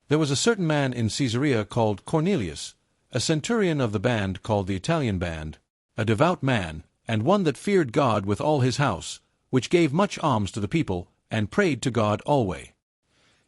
There was a certain man in Caesarea called Cornelius, a centurion of the band called the Italian band, a devout man, and one that feared God with all his house, which gave much alms to the people, and prayed to God alway.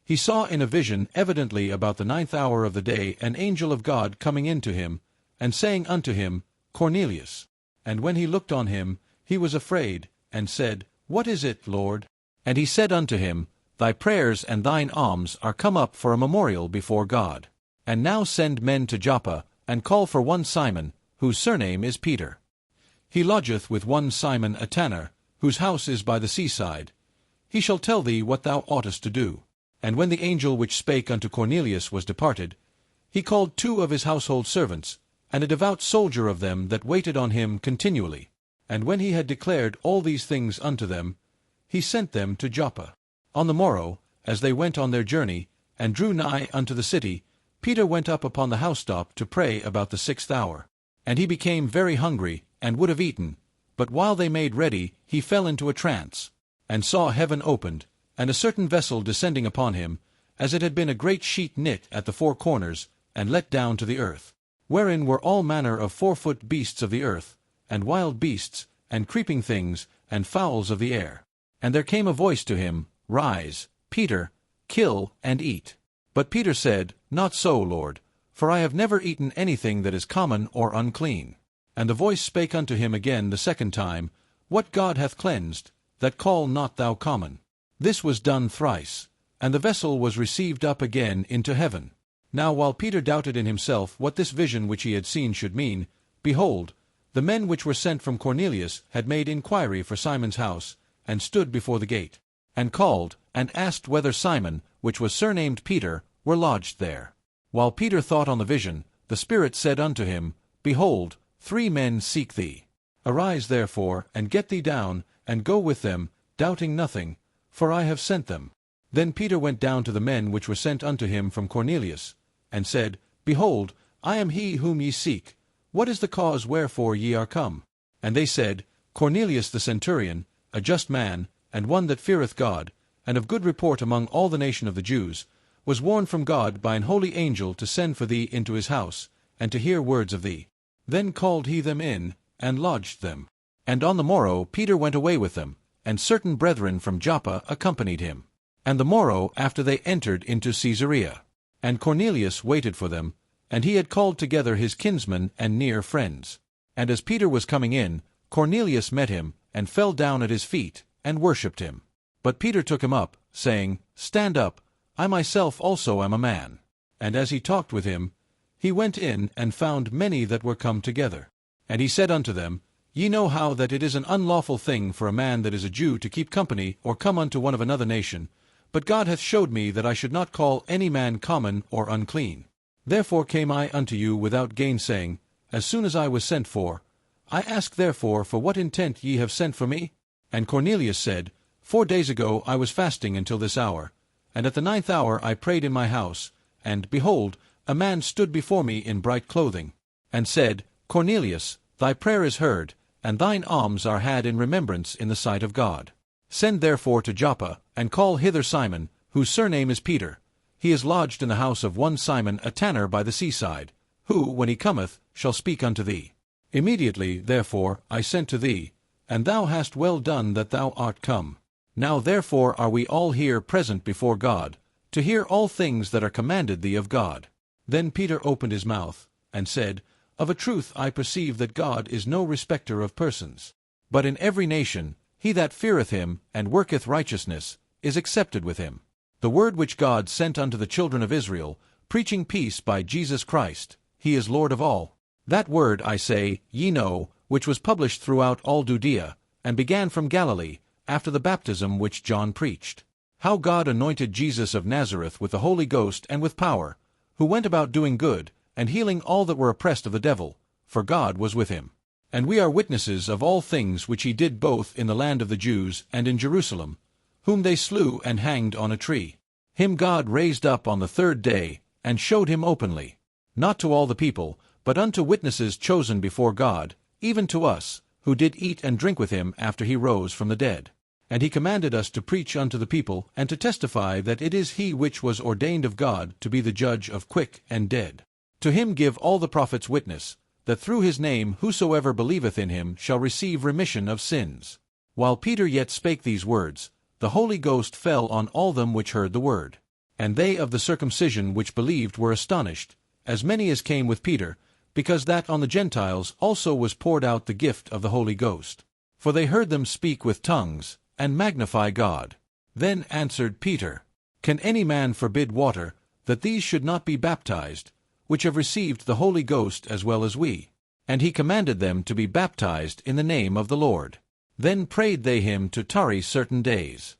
He saw in a vision evidently about the 9th hour of the day an angel of God coming in to him, and saying unto him, Cornelius. And when he looked on him, he was afraid, and said, What is it, Lord? And he said unto him, Thy prayers and thine alms are come up for a memorial before God. And now send men to Joppa, and call for one Simon, whose surname is Peter. He lodgeth with one Simon a tanner, whose house is by the seaside. He shall tell thee what thou oughtest to do. And when the angel which spake unto Cornelius was departed, he called 2 of his household servants, and a devout soldier of them that waited on him continually. And when he had declared all these things unto them, he sent them to Joppa. On the morrow, as they went on their journey, and drew nigh unto the city, Peter went up upon the housetop to pray about the 6th hour. And he became very hungry, and would have eaten. But while they made ready, he fell into a trance, and saw heaven opened, and a certain vessel descending upon him, as it had been a great sheet knit at the 4 corners, and let down to the earth, wherein were all manner of 4-foot beasts of the earth, and wild beasts, and creeping things, and fowls of the air. And there came a voice to him, Rise, Peter, kill and eat. But Peter said, Not so, Lord, for I have never eaten anything that is common or unclean. And the voice spake unto him again the 2nd time, What God hath cleansed, that call not thou common. This was done thrice, and the vessel was received up again into heaven. Now while Peter doubted in himself what this vision which he had seen should mean, behold, the men which were sent from Cornelius had made inquiry for Simon's house, and stood before the gate, and called, and asked whether Simon, which was surnamed Peter, were lodged there. While Peter thought on the vision, the Spirit said unto him, Behold, 3 men seek thee. Arise therefore, and get thee down, and go with them, doubting nothing, for I have sent them. Then Peter went down to the men which were sent unto him from Cornelius, and said, Behold, I am he whom ye seek. What is the cause wherefore ye are come? And they said, Cornelius the centurion, a just man, and one that feareth God, and of good report among all the nation of the Jews, was warned from God by an holy angel to send for thee into his house, and to hear words of thee. Then called he them in, and lodged them. And on the morrow Peter went away with them, and certain brethren from Joppa accompanied him. And the morrow after they entered into Caesarea. And Cornelius waited for them, and he had called together his kinsmen and near friends. And as Peter was coming in, Cornelius met him, and fell down at his feet, and worshipped him. But Peter took him up, saying, Stand up, I myself also am a man. And as he talked with him, he went in, and found many that were come together. And he said unto them, Ye know how that it is an unlawful thing for a man that is a Jew to keep company or come unto one of another nation, but God hath showed me that I should not call any man common or unclean. Therefore came I unto you without gainsaying, as soon as I was sent for. I ask therefore for what intent ye have sent for me? And Cornelius said, 4 days ago I was fasting until this hour, and at the 9th hour I prayed in my house, and, behold, a man stood before me in bright clothing, and said, Cornelius, thy prayer is heard, and thine alms are had in remembrance in the sight of God. Send therefore to Joppa, and call hither Simon, whose surname is Peter. He is lodged in the house of one Simon a tanner by the seaside, who, when he cometh, shall speak unto thee. Immediately, therefore, I sent to thee, and thou hast well done that thou art come. Now therefore are we all here present before God, to hear all things that are commanded thee of God. Then Peter opened his mouth, and said, Of a truth I perceive that God is no respecter of persons. But in every nation, he that feareth him, and worketh righteousness, is accepted with him. The word which God sent unto the children of Israel, preaching peace by Jesus Christ, he is Lord of all. That word, I say, ye know, which was published throughout all Judea, and began from Galilee, after the baptism which John preached. How God anointed Jesus of Nazareth with the Holy Ghost and with power, who went about doing good, and healing all that were oppressed of the devil, for God was with him. And we are witnesses of all things which he did both in the land of the Jews and in Jerusalem, whom they slew and hanged on a tree. Him God raised up on the 3rd day, and showed him openly, not to all the people, but unto witnesses chosen before God, even to us, who did eat and drink with him after he rose from the dead. And he commanded us to preach unto the people, and to testify that it is he which was ordained of God to be the judge of quick and dead. To him give all the prophets witness, that through his name whosoever believeth in him shall receive remission of sins. While Peter yet spake these words, the Holy Ghost fell on all them which heard the word. And they of the circumcision which believed were astonished, as many as came with Peter, because that on the Gentiles also was poured out the gift of the Holy Ghost. For they heard them speak with tongues, and magnify God. Then answered Peter, Can any man forbid water, that these should not be baptized, which have received the Holy Ghost as well as we? And he commanded them to be baptized in the name of the Lord. Then prayed they him to tarry certain days.